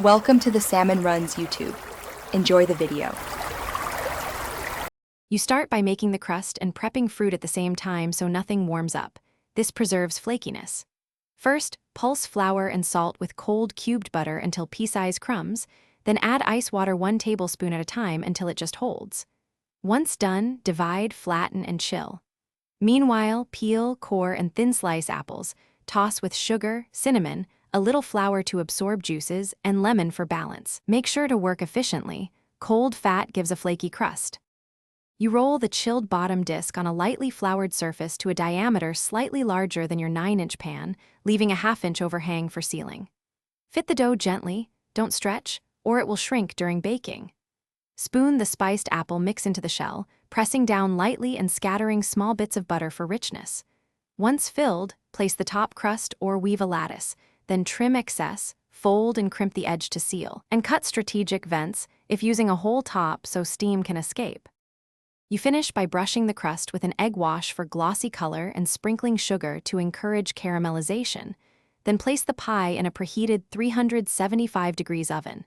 Welcome to the Salmon Runs YouTube. Enjoy the video. You start by making the crust and prepping fruit at the same time so nothing warms up. This preserves flakiness. First, pulse flour and salt with cold cubed butter until pea-sized crumbs, then add ice water 1 tablespoon at a time until it just holds. Once done, divide, flatten, and chill. Meanwhile, peel, core, and thin-slice apples, toss with sugar, cinnamon, a little flour to absorb juices, and lemon for balance. Make sure to work efficiently. Cold fat gives a flaky crust. You roll the chilled bottom disc on a lightly floured surface to a diameter slightly larger than your 9-inch pan, leaving a 1/2 inch overhang for sealing. Fit the dough gently, don't stretch, or it will shrink during baking. Spoon the spiced apple mix into the shell, pressing down lightly and scattering small bits of butter for richness. Once filled, place the top crust or weave a lattice, then trim excess, fold and crimp the edge to seal, and cut strategic vents if using a whole top so steam can escape. You finish by brushing the crust with an egg wash for glossy color and sprinkling sugar to encourage caramelization, then place the pie in a preheated 375 degrees oven.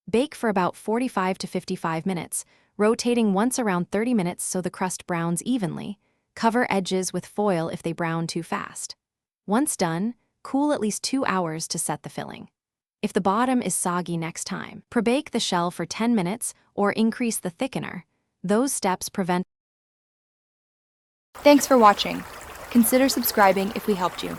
Bake for about 45 to 55 minutes, rotating once around 30 minutes so the crust browns evenly. Cover edges with foil if they brown too fast. Once done, cool at least 2 hours to set the filling. If the bottom is soggy next time, prebake the shell for 10 minutes or increase the thickener. Those steps prevent. Thanks for watching. Consider subscribing if we helped you.